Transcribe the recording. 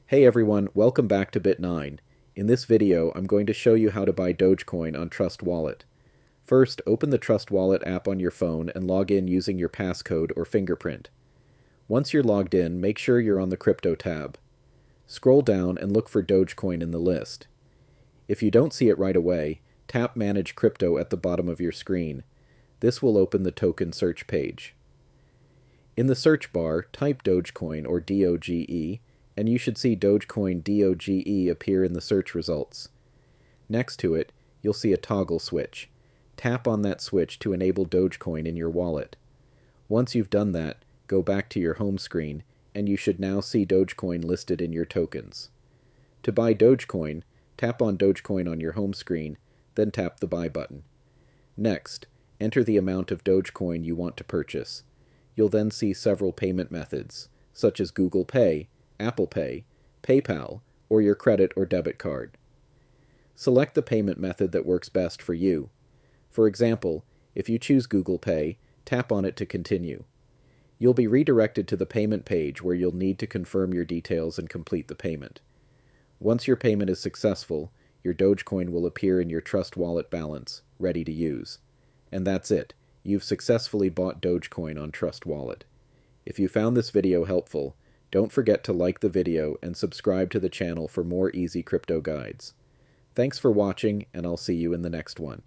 Hey everyone, welcome back to Bit9. In this video, I'm going to show you how to buy Dogecoin on Trust Wallet. First, open the Trust Wallet app on your phone and log in using your passcode or fingerprint. Once you're logged in, make sure you're on the Crypto tab. Scroll down and look for Dogecoin in the list. If you don't see it right away, tap Manage Crypto at the bottom of your screen. This will open the token search page. In the search bar, type Dogecoin or DOGE, and you should see Dogecoin DOGE appear in the search results. Next to it, you'll see a toggle switch. Tap on that switch to enable Dogecoin in your wallet. Once you've done that, go back to your home screen, and you should now see Dogecoin listed in your tokens. To buy Dogecoin, tap on Dogecoin on your home screen, then tap the Buy button. Next, enter the amount of Dogecoin you want to purchase. You'll then see several payment methods, such as Google Pay, Apple Pay, PayPal, or your credit or debit card. Select the payment method that works best for you. For example, if you choose Google Pay, tap on it to continue. You'll be redirected to the payment page where you'll need to confirm your details and complete the payment. Once your payment is successful, your Dogecoin will appear in your Trust Wallet balance, ready to use. And that's it. You've successfully bought Dogecoin on Trust Wallet. If you found this video helpful, don't forget to like the video and subscribe to the channel for more easy crypto guides. Thanks for watching, and I'll see you in the next one.